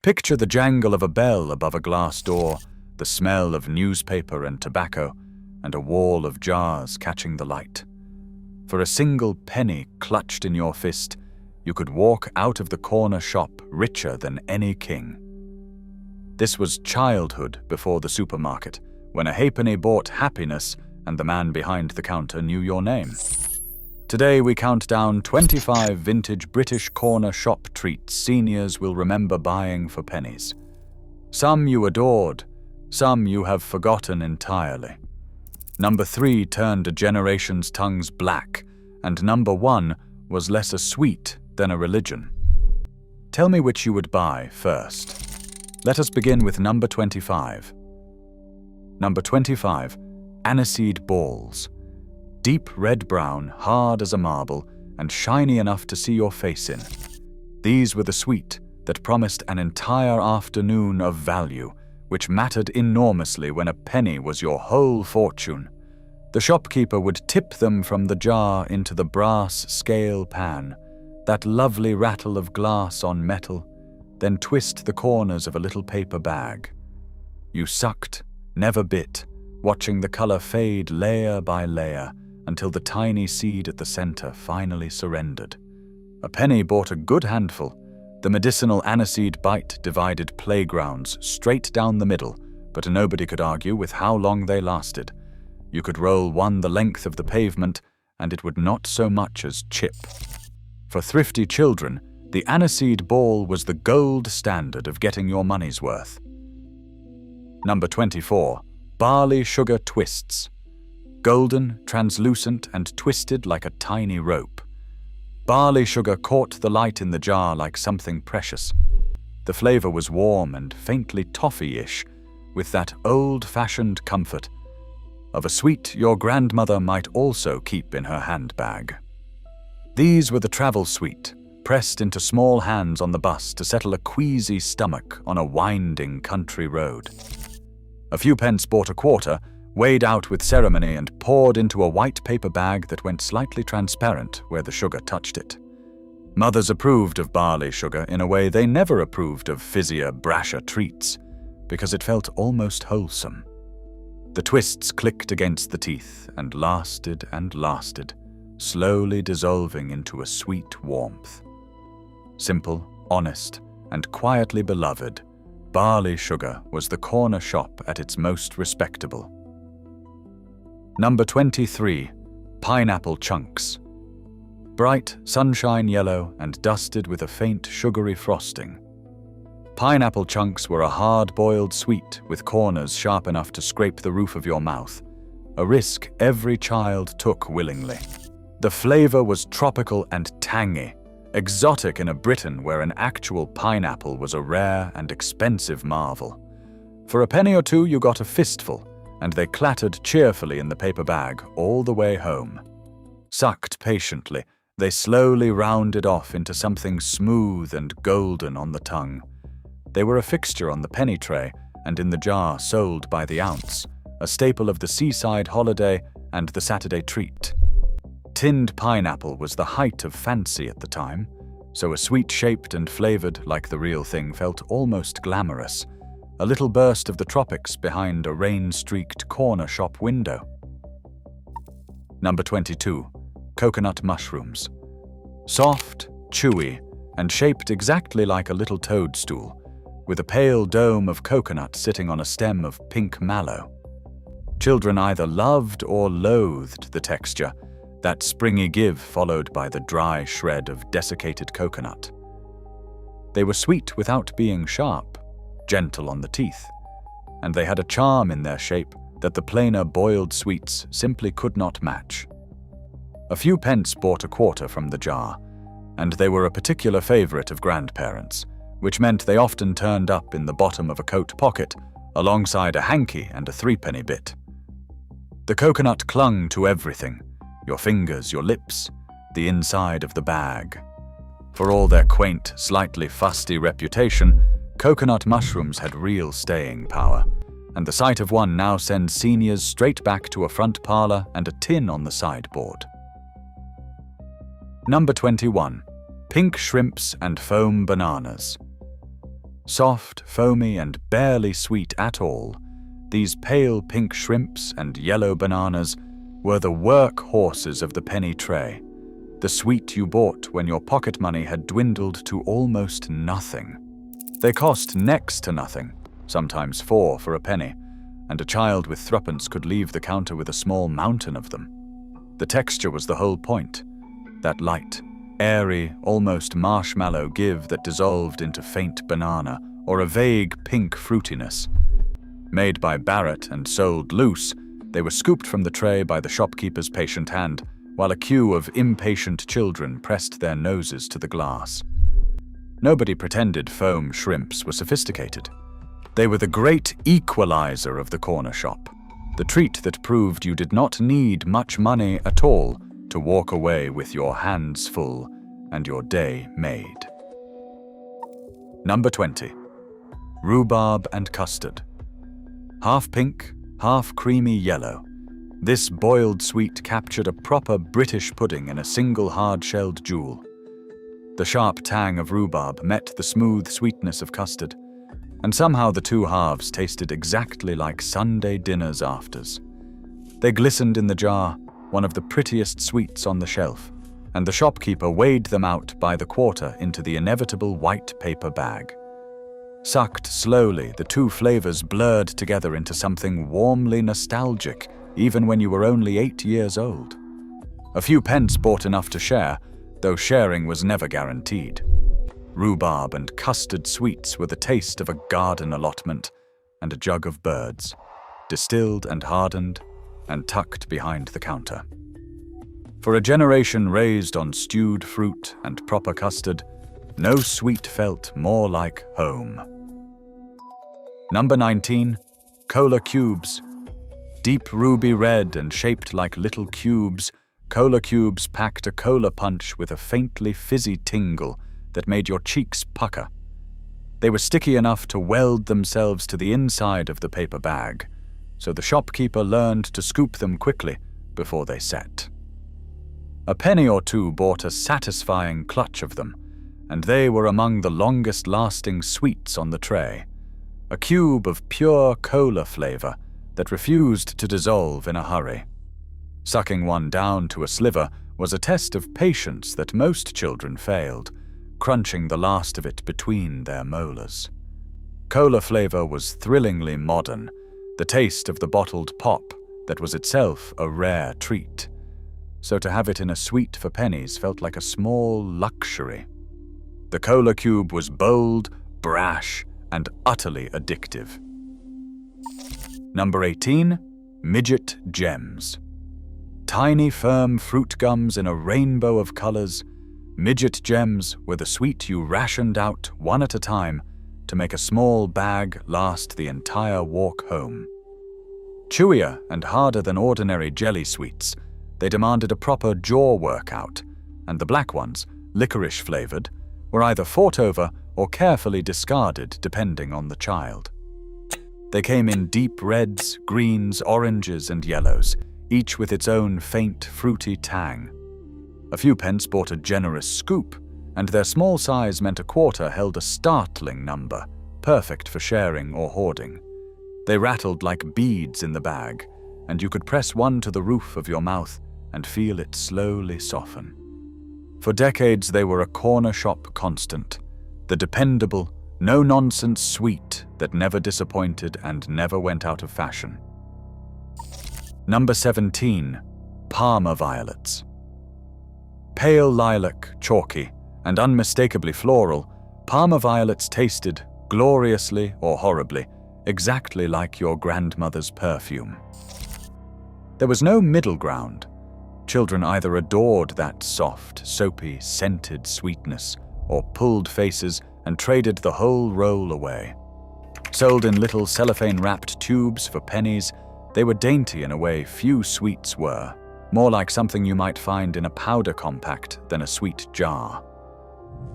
Picture the jangle of a bell above a glass door, the smell of newspaper and tobacco, and a wall of jars catching the light. For a single penny clutched in your fist, you could walk out of the corner shop richer than any king. This was childhood before the supermarket, when a halfpenny bought happiness and the man behind the counter knew your name. Today we count down 25 vintage British corner shop treats seniors will remember buying for pennies. Some you adored, some you have forgotten entirely. Number 3 turned a generation's tongues black, and number 1 was less a sweet than a religion. Tell me which you would buy first. Let us begin with number 25. Number 25, aniseed balls. Deep red-brown, hard as a marble, and shiny enough to see your face in. These were the sweet that promised an entire afternoon of value, which mattered enormously when a penny was your whole fortune. The shopkeeper would tip them from the jar into the brass scale pan, that lovely rattle of glass on metal, then twist the corners of a little paper bag. You sucked, never bit, watching the color fade layer by layer until the tiny seed at the center finally surrendered. A penny bought a good handful. The medicinal aniseed bite divided playgrounds straight down the middle, but nobody could argue with how long they lasted. You could roll one the length of the pavement, and it would not so much as chip. For thrifty children, the aniseed ball was the gold standard of getting your money's worth. Number 24, barley sugar twists. Golden, translucent, and twisted like a tiny rope. Barley sugar caught the light in the jar like something precious. The flavor was warm and faintly toffee-ish, with that old-fashioned comfort of a sweet your grandmother might also keep in her handbag. These were the travel sweet, pressed into small hands on the bus to settle a queasy stomach on a winding country road. A few pence bought a quarter, weighed out with ceremony and poured into a white paper bag that went slightly transparent where the sugar touched it. Mothers approved of barley sugar in a way they never approved of fizzier, brasher treats, because it felt almost wholesome. The twists clicked against the teeth and lasted, slowly dissolving into a sweet warmth. Simple, honest, and quietly beloved, barley sugar was the corner shop at its most respectable. Number 23, pineapple chunks. Bright, sunshine yellow and dusted with a faint sugary frosting. Pineapple chunks were a hard-boiled sweet with corners sharp enough to scrape the roof of your mouth, a risk every child took willingly. The flavor was tropical and tangy, exotic in a Britain where an actual pineapple was a rare and expensive marvel. For a penny or two you got a fistful, and they clattered cheerfully in the paper bag all the way home. Sucked patiently, they slowly rounded off into something smooth and golden on the tongue. They were a fixture on the penny tray and in the jar sold by the ounce, a staple of the seaside holiday and the Saturday treat. Tinned pineapple was the height of fancy at the time, so a sweet-shaped and flavored like the real thing felt almost glamorous, a little burst of the tropics behind a rain-streaked corner shop window. Number 22, coconut mushrooms. Soft, chewy, and shaped exactly like a little toadstool, with a pale dome of coconut sitting on a stem of pink mallow. Children either loved or loathed the texture, that springy give followed by the dry shred of desiccated coconut. They were sweet without being sharp, gentle on the teeth, and they had a charm in their shape that the plainer boiled sweets simply could not match. A few pence bought a quarter from the jar, and they were a particular favorite of grandparents, which meant they often turned up in the bottom of a coat pocket, alongside a hanky and a threepenny bit. The coconut clung to everything, your fingers, your lips, the inside of the bag. For all their quaint, slightly fusty reputation, coconut mushrooms had real staying power, and the sight of one now sends seniors straight back to a front parlor and a tin on the sideboard. Number 21, pink shrimps and foam bananas. Soft, foamy, and barely sweet at all, these pale pink shrimps and yellow bananas were the workhorses of the penny tray, the sweet you bought when your pocket money had dwindled to almost nothing. They cost next to nothing, sometimes 4 for a penny, and a child with threepence could leave the counter with a small mountain of them. The texture was the whole point, that light, airy, almost marshmallow give that dissolved into faint banana or a vague pink fruitiness. Made by Barrett and sold loose, they were scooped from the tray by the shopkeeper's patient hand, while a queue of impatient children pressed their noses to the glass. Nobody pretended foam shrimps were sophisticated. They were the great equalizer of the corner shop, the treat that proved you did not need much money at all to walk away with your hands full and your day made. Number 20. Rhubarb and custard. Half pink, half creamy yellow, this boiled sweet captured a proper British pudding in a single hard-shelled jewel. The sharp tang of rhubarb met the smooth sweetness of custard, and somehow the two halves tasted exactly like Sunday dinner's afters. They glistened in the jar, one of the prettiest sweets on the shelf, and the shopkeeper weighed them out by the quarter into the inevitable white paper bag. Sucked slowly, the two flavors blurred together into something warmly nostalgic, even when you were only 8 years old. A few pence bought enough to share, though sharing was never guaranteed. Rhubarb and custard sweets were the taste of a garden allotment and a jug of birds, distilled and hardened and tucked behind the counter. For a generation raised on stewed fruit and proper custard, no sweet felt more like home. Number 19. Cola cubes. Deep ruby red and shaped like little cubes, cola cubes packed a cola punch with a faintly fizzy tingle that made your cheeks pucker. They were sticky enough to weld themselves to the inside of the paper bag, so the shopkeeper learned to scoop them quickly before they set. A penny or two bought a satisfying clutch of them, and they were among the longest-lasting sweets on the tray, a cube of pure cola flavor that refused to dissolve in a hurry. Sucking one down to a sliver was a test of patience that most children failed, crunching the last of it between their molars. Cola flavor was thrillingly modern, the taste of the bottled pop that was itself a rare treat. So to have it in a sweet for pennies felt like a small luxury. The cola cube was bold, brash, and utterly addictive. Number 18. Midget gems. Tiny, firm fruit gums in a rainbow of colors, midget gems were the sweet you rationed out one at a time to make a small bag last the entire walk home. Chewier and harder than ordinary jelly sweets, they demanded a proper jaw workout, and the black ones, licorice-flavored, were either fought over or carefully discarded depending on the child. They came in deep reds, greens, oranges, and yellows, each with its own faint, fruity tang. A few pence bought a generous scoop, and their small size meant a quarter held a startling number, perfect for sharing or hoarding. They rattled like beads in the bag, and you could press one to the roof of your mouth and feel it slowly soften. For decades they were a corner shop constant, the dependable, no-nonsense sweet that never disappointed and never went out of fashion. Number 17. Parma violets. Pale lilac, chalky, and unmistakably floral, Parma violets tasted, gloriously or horribly, exactly like your grandmother's perfume. There was no middle ground. Children either adored that soft, soapy, scented sweetness, or pulled faces and traded the whole roll away. Sold in little cellophane-wrapped tubes for pennies, they were dainty in a way few sweets were, more like something you might find in a powder compact than a sweet jar.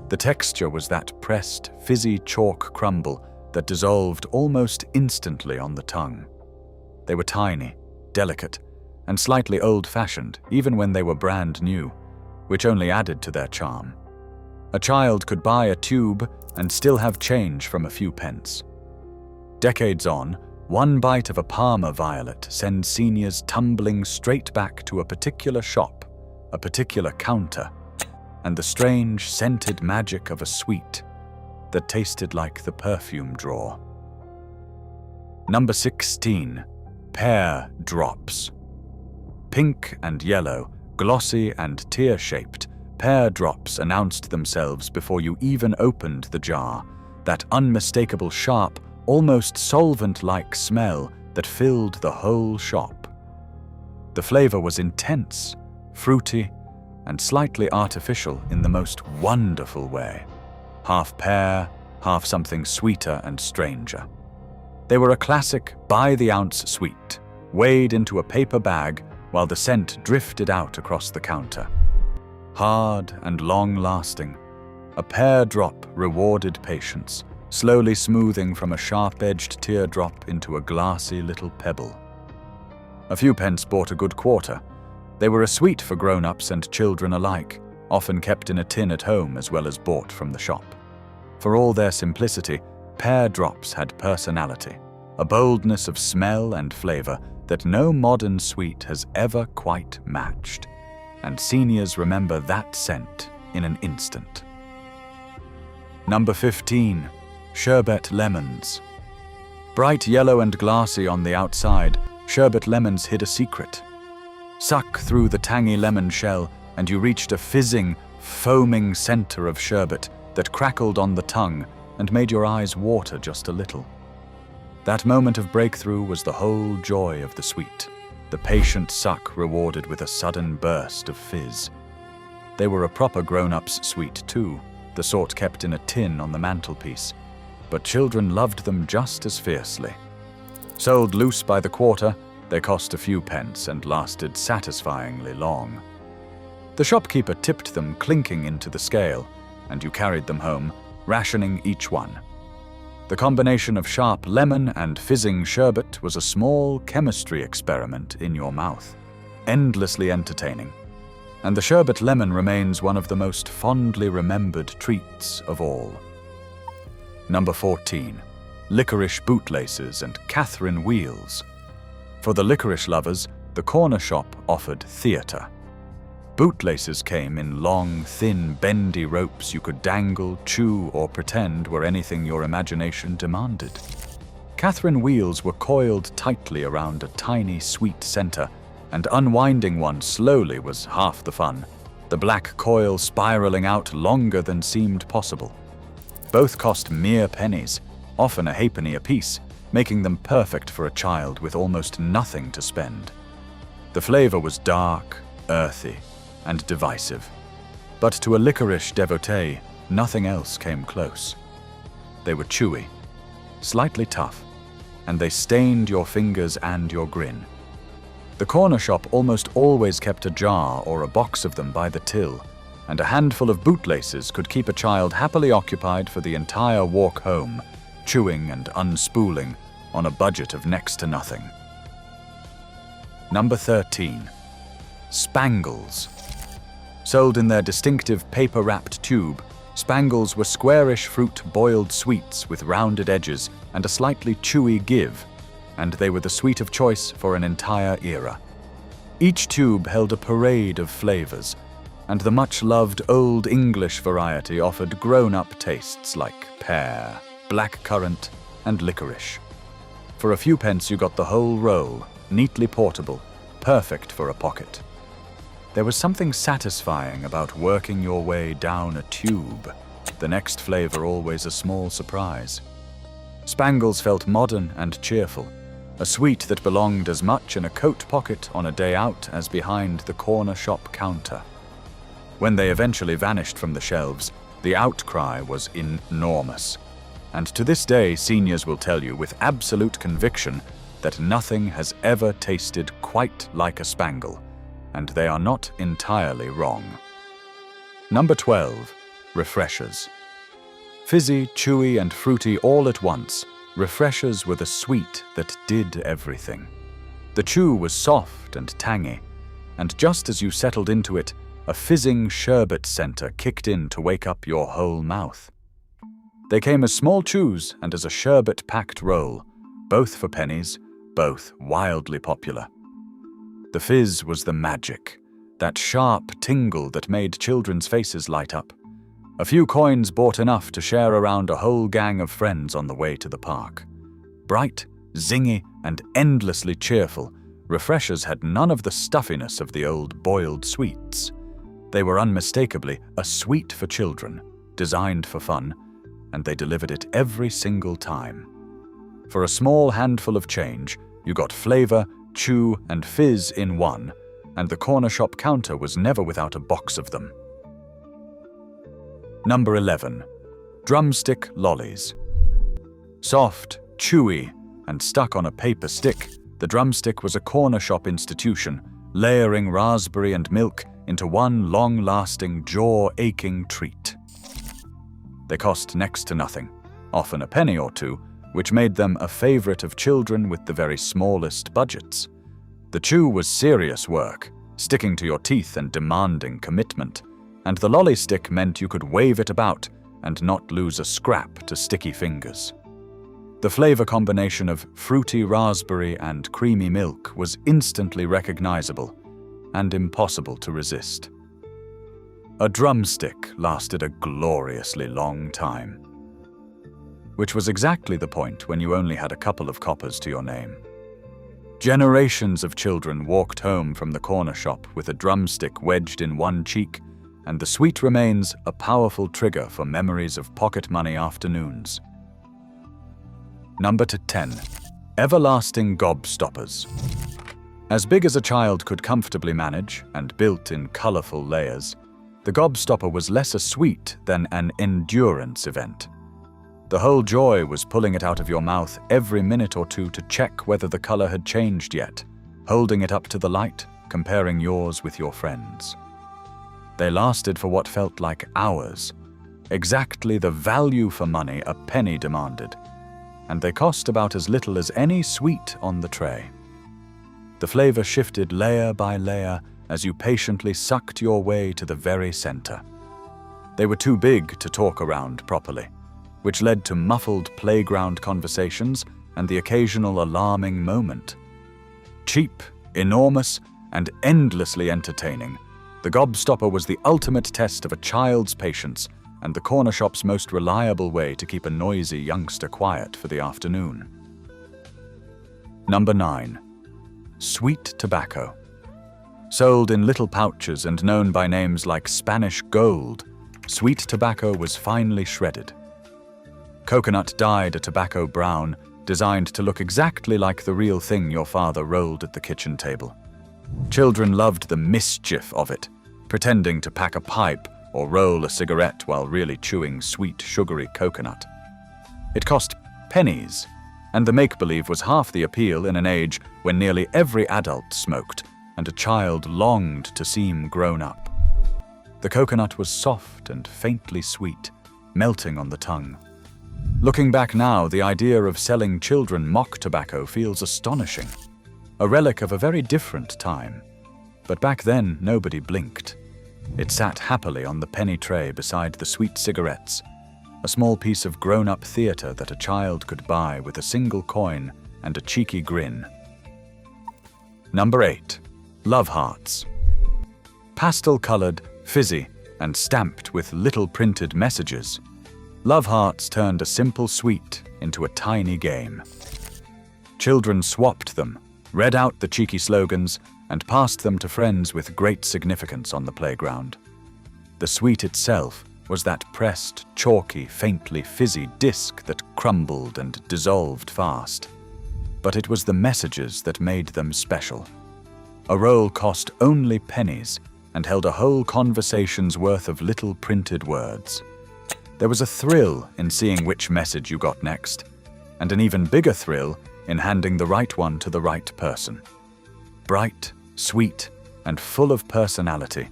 The texture was that pressed, fizzy chalk crumble that dissolved almost instantly on the tongue. They were tiny, delicate, and slightly old-fashioned even when they were brand new, which only added to their charm. A child could buy a tube and still have change from a few pence. Decades on, one bite of a Parma violet sends seniors tumbling straight back to a particular shop, a particular counter, and the strange scented magic of a sweet that tasted like the perfume drawer. Number 16. Pear drops. Pink and yellow, glossy and tear-shaped, pear drops announced themselves before you even opened the jar, that unmistakable sharp, almost solvent-like smell that filled the whole shop. The flavor was intense, fruity, and slightly artificial in the most wonderful way. Half pear, half something sweeter and stranger. They were a classic by-the-ounce sweet, weighed into a paper bag while the scent drifted out across the counter. Hard and long-lasting, a pear drop rewarded patience, slowly smoothing from a sharp-edged teardrop into a glassy little pebble. A few pence bought a good quarter. They were a sweet for grown-ups and children alike, often kept in a tin at home as well as bought from the shop. For all their simplicity, pear drops had personality, a boldness of smell and flavor that no modern sweet has ever quite matched, and seniors remember that scent in an instant. Number 15. Sherbet lemons. Bright yellow and glassy on the outside, sherbet lemons hid a secret. Suck through the tangy lemon shell and you reached a fizzing, foaming center of sherbet that crackled on the tongue and made your eyes water just a little. That moment of breakthrough was the whole joy of the sweet, the patient suck rewarded with a sudden burst of fizz. They were a proper grown-up's sweet too, the sort kept in a tin on the mantelpiece, but children loved them just as fiercely. Sold loose by the quarter, they cost a few pence and lasted satisfyingly long. The shopkeeper tipped them clinking into the scale, and you carried them home, rationing each one. The combination of sharp lemon and fizzing sherbet was a small chemistry experiment in your mouth, endlessly entertaining. And the sherbet lemon remains one of the most fondly remembered treats of all. Number 14. Licorice bootlaces and Catherine wheels. For the licorice lovers, the corner shop offered theatre. Bootlaces came in long, thin, bendy ropes you could dangle, chew, or pretend were anything your imagination demanded. Catherine wheels were coiled tightly around a tiny, sweet center, and unwinding one slowly was half the fun, the black coil spiraling out longer than seemed possible. Both cost mere pennies, often a halfpenny apiece, making them perfect for a child with almost nothing to spend. The flavor was dark, earthy, and divisive, but to a licorice devotee, nothing else came close. They were chewy, slightly tough, and they stained your fingers and your grin. The corner shop almost always kept a jar or a box of them by the till, and a handful of bootlaces could keep a child happily occupied for the entire walk home, chewing and unspooling on a budget of next to nothing. Number 13. Spangles. Sold in their distinctive paper-wrapped tube, spangles were squarish fruit boiled sweets with rounded edges and a slightly chewy give, and they were the sweet of choice for an entire era. Each tube held a parade of flavors, and the much-loved Old English variety offered grown-up tastes like pear, blackcurrant, and licorice. For a few pence you got the whole roll, neatly portable, perfect for a pocket. There was something satisfying about working your way down a tube, the next flavor always a small surprise. Spangles felt modern and cheerful, a sweet that belonged as much in a coat pocket on a day out as behind the corner shop counter. When they eventually vanished from the shelves, the outcry was enormous. And to this day, seniors will tell you with absolute conviction that nothing has ever tasted quite like a spangle, and they are not entirely wrong. Number 12. Refreshers. Fizzy, chewy, and fruity all at once, refreshers were the sweet that did everything. The chew was soft and tangy, and just as you settled into it, a fizzing sherbet center kicked in to wake up your whole mouth. They came as small chews and as a sherbet-packed roll, both for pennies, both wildly popular. The fizz was the magic, that sharp tingle that made children's faces light up. A few coins bought enough to share around a whole gang of friends on the way to the park. Bright, zingy, and endlessly cheerful, refreshers had none of the stuffiness of the old boiled sweets. They were unmistakably a sweet for children, designed for fun, and they delivered it every single time. For a small handful of change, you got flavor, chew, and fizz in one, and the corner shop counter was never without a box of them. Number 11. Drumstick lollies. Soft, chewy, and stuck on a paper stick, the drumstick was a corner shop institution, layering raspberry and milk into one long-lasting, jaw-aching treat. They cost next to nothing, often a penny or two, which made them a favorite of children with the very smallest budgets. The chew was serious work, sticking to your teeth and demanding commitment, and the lolly stick meant you could wave it about and not lose a scrap to sticky fingers. The flavor combination of fruity raspberry and creamy milk was instantly recognizable and impossible to resist. A drumstick lasted a gloriously long time, which was exactly the point when you only had a couple of coppers to your name. Generations of children walked home from the corner shop with a drumstick wedged in one cheek, and the sweet remains a powerful trigger for memories of pocket money afternoons. Number 10. Everlasting gobstoppers. As big as a child could comfortably manage and built in colorful layers, the gobstopper was less a sweet than an endurance event. The whole joy was pulling it out of your mouth every minute or two to check whether the color had changed yet, holding it up to the light, comparing yours with your friends. They lasted for what felt like hours, exactly the value for money a penny demanded, and they cost about as little as any sweet on the tray. The flavor shifted layer by layer as you patiently sucked your way to the very center. They were too big to talk around properly, which led to muffled playground conversations and the occasional alarming moment. Cheap, enormous, and endlessly entertaining, the gobstopper was the ultimate test of a child's patience and the corner shop's most reliable way to keep a noisy youngster quiet for the afternoon. Number 9. Sweet tobacco. Sold in little pouches and known by names like Spanish gold, sweet tobacco was finely shredded. Coconut dyed a tobacco brown, designed to look exactly like the real thing your father rolled at the kitchen table. Children loved the mischief of it, pretending to pack a pipe or roll a cigarette while really chewing sweet, sugary coconut. It cost pennies, and the make-believe was half the appeal in an age when nearly every adult smoked, and a child longed to seem grown up. The coconut was soft and faintly sweet, melting on the tongue. Looking back now, the idea of selling children mock tobacco feels astonishing, a relic of a very different time. But back then, nobody blinked. It sat happily on the penny tray beside the sweet cigarettes, a small piece of grown-up theater that a child could buy with a single coin and a cheeky grin. Number 8. Love hearts. Pastel-colored, fizzy, and stamped with little printed messages, love hearts turned a simple sweet into a tiny game. Children swapped them, read out the cheeky slogans, and passed them to friends with great significance on the playground. The sweet itself was that pressed, chalky, faintly fizzy disc that crumbled and dissolved fast. But it was the messages that made them special. A roll cost only pennies and held a whole conversation's worth of little printed words. There was a thrill in seeing which message you got next, and an even bigger thrill in handing the right one to the right person. Bright, sweet, and full of personality,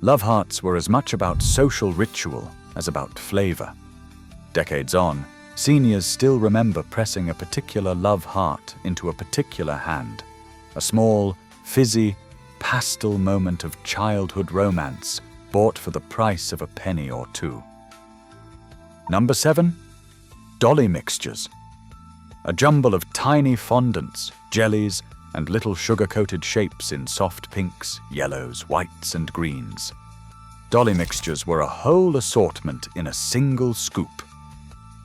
love hearts were as much about social ritual as about flavor. Decades on, seniors still remember pressing a particular love heart into a particular hand, a small, fizzy, pastel moment of childhood romance bought for the price of a penny or two. Number 7. Dolly mixtures. A jumble of tiny fondants, jellies, and little sugar-coated shapes in soft pinks, yellows, whites, and greens. Dolly mixtures were a whole assortment in a single scoop.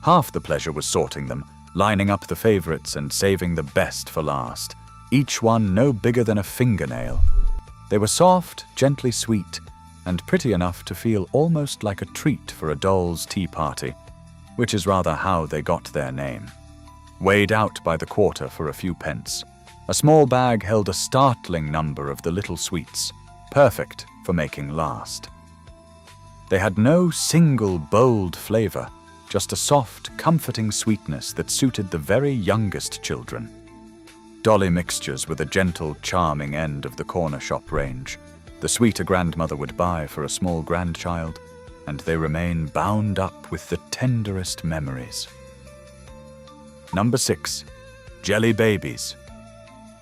Half the pleasure was sorting them, lining up the favorites and saving the best for last, each one no bigger than a fingernail. They were soft, gently sweet, and pretty enough to feel almost like a treat for a doll's tea party, which is rather how they got their name. Weighed out by the quarter for a few pence, a small bag held a startling number of the little sweets, perfect for making last. They had no single bold flavor, just a soft, comforting sweetness that suited the very youngest children. Dolly mixtures were the gentle, charming end of the corner shop range, the sweet a grandmother would buy for a small grandchild, and they remain bound up with the tenderest memories. Number 6. Jelly babies.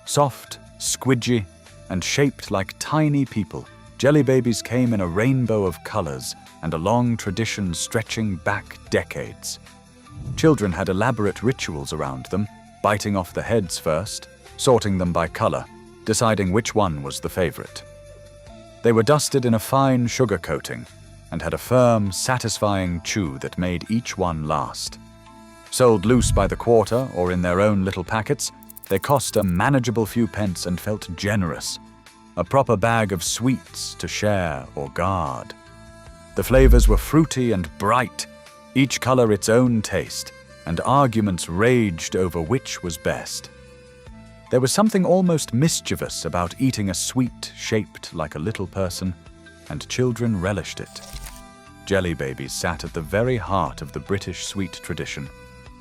Soft, squidgy, and shaped like tiny people, jelly babies came in a rainbow of colors and a long tradition stretching back decades. Children had elaborate rituals around them, biting off the heads first, sorting them by color, deciding which one was the favorite. They were dusted in a fine sugar coating and had a firm, satisfying chew that made each one last. Sold loose by the quarter or in their own little packets, they cost a manageable few pence and felt generous, a proper bag of sweets to share or guard. The flavors were fruity and bright, each color its own taste, and arguments raged over which was best. There was something almost mischievous about eating a sweet shaped like a little person, and children relished it. Jelly babies sat at the very heart of the British sweet tradition,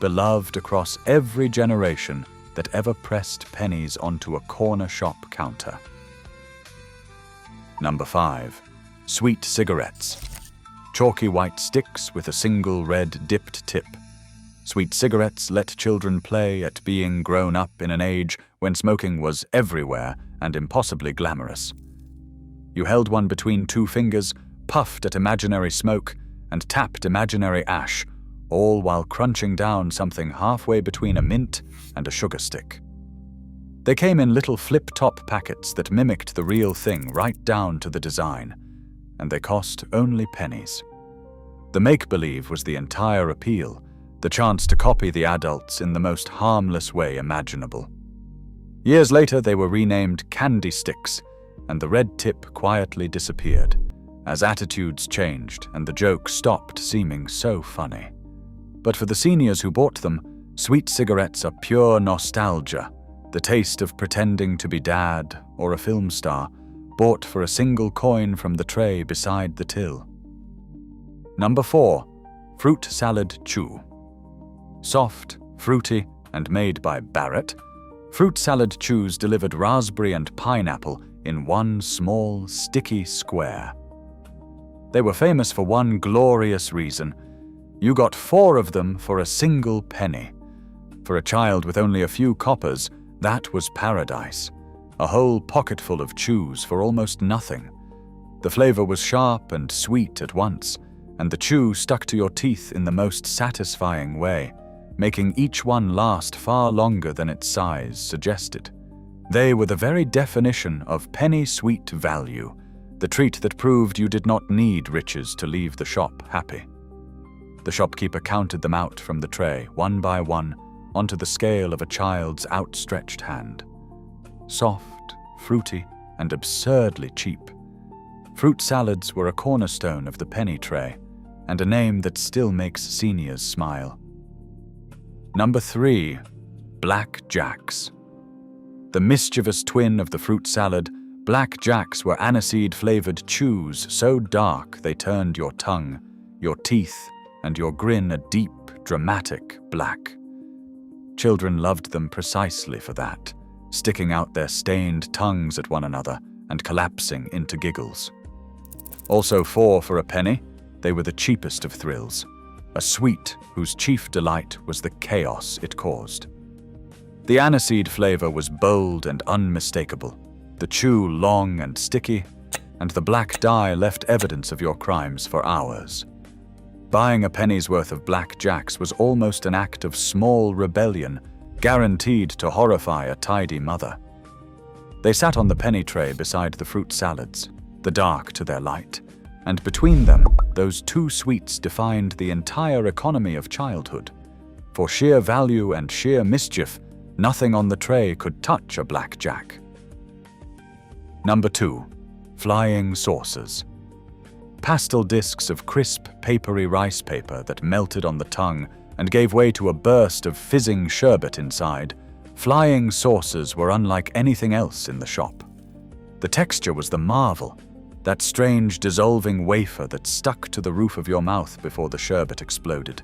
beloved across every generation that ever pressed pennies onto a corner shop counter. Number 5. Sweet cigarettes. Chalky white sticks with a single red dipped tip. Sweet cigarettes let children play at being grown up in an age when smoking was everywhere and impossibly glamorous. You held one between two fingers, puffed at imaginary smoke, and tapped imaginary ash, all while crunching down something halfway between a mint and a sugar stick. They came in little flip-top packets that mimicked the real thing right down to the design, and they cost only pennies. The make-believe was the entire appeal, the chance to copy the adults in the most harmless way imaginable. Years later, they were renamed candy sticks, and the red tip quietly disappeared, as attitudes changed and the joke stopped seeming so funny. But for the seniors who bought them, sweet cigarettes are pure nostalgia, the taste of pretending to be dad or a film star, bought for a single coin from the tray beside the till. Number 4. Fruit salad chew. Soft, fruity, and made by Barrett, fruit salad chews delivered raspberry and pineapple in one small, sticky square. They were famous for one glorious reason. You got 4 of them for a single penny. For a child with only a few coppers, that was paradise. A whole pocketful of chews for almost nothing. The flavor was sharp and sweet at once, and the chew stuck to your teeth in the most satisfying way, making each one last far longer than its size suggested. They were the very definition of penny sweet value, the treat that proved you did not need riches to leave the shop happy. The shopkeeper counted them out from the tray, one by one, onto the scale of a child's outstretched hand. Soft, fruity, and absurdly cheap. Fruit salads were a cornerstone of the penny tray, and a name that still makes seniors smile. Number 3. Black Jacks. The mischievous twin of the fruit salad, Black Jacks were aniseed-flavored chews so dark they turned your tongue, your teeth, and your grin a deep, dramatic black. Children loved them precisely for that, sticking out their stained tongues at one another and collapsing into giggles. Also 4 for a penny, they were the cheapest of thrills, a sweet whose chief delight was the chaos it caused. The aniseed flavor was bold and unmistakable, the chew long and sticky, and the black dye left evidence of your crimes for hours. Buying a penny's worth of black jacks was almost an act of small rebellion, guaranteed to horrify a tidy mother. They sat on the penny tray beside the fruit salads, the dark to their light, and between them, those two sweets defined the entire economy of childhood. For sheer value and sheer mischief, nothing on the tray could touch a black jack. Number 2. Flying saucers. Pastel discs of crisp, papery rice paper that melted on the tongue and gave way to a burst of fizzing sherbet inside, flying saucers were unlike anything else in the shop. The texture was the marvel, that strange dissolving wafer that stuck to the roof of your mouth before the sherbet exploded.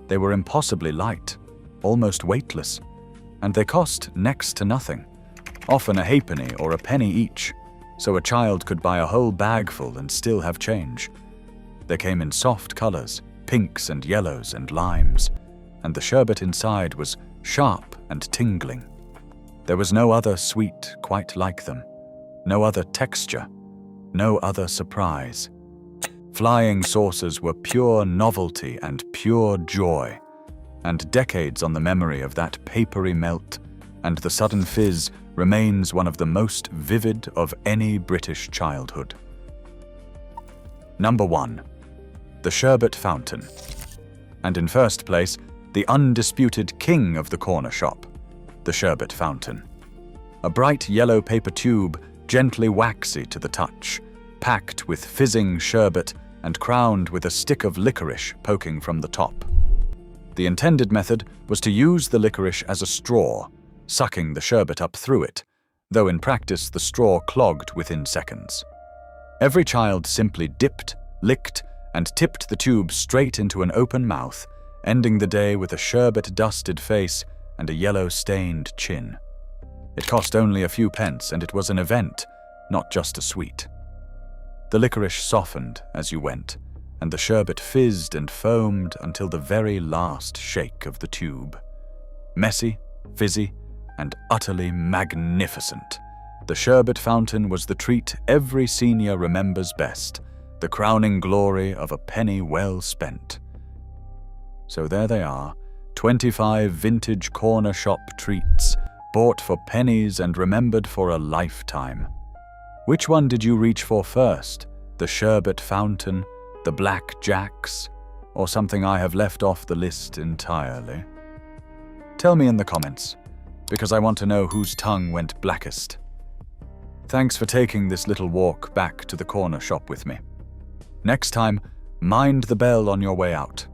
They were impossibly light, almost weightless, and they cost next to nothing, often a halfpenny or a penny each, so a child could buy a whole bagful and still have change. They came in soft colors, pinks and yellows and limes, and the sherbet inside was sharp and tingling. There was no other sweet quite like them, no other texture, no other surprise. Flying saucers were pure novelty and pure joy, and decades on the memory of that papery melt and the sudden fizz remains one of the most vivid of any British childhood. Number 1. The sherbet fountain. And in first place, the undisputed king of the corner shop, the sherbet fountain. A bright yellow paper tube, gently waxy to the touch, packed with fizzing sherbet and crowned with a stick of licorice poking from the top. The intended method was to use the licorice as a straw, sucking the sherbet up through it, though in practice the straw clogged within seconds. Every child simply dipped, licked, and tipped the tube straight into an open mouth, ending the day with a sherbet-dusted face and a yellow-stained chin. It cost only a few pence, and it was an event, not just a sweet. The licorice softened as you went, and the sherbet fizzed and foamed until the very last shake of the tube. Messy, fizzy, and utterly magnificent, the sherbet fountain was the treat every senior remembers best, the crowning glory of a penny well spent. So there they are, 25 vintage corner shop treats, bought for pennies and remembered for a lifetime. Which one did you reach for first? The sherbet fountain, the black jacks, or something I have left off the list entirely? Tell me in the comments, because I want to know whose tongue went blackest. Thanks for taking this little walk back to the corner shop with me. Next time, mind the bell on your way out.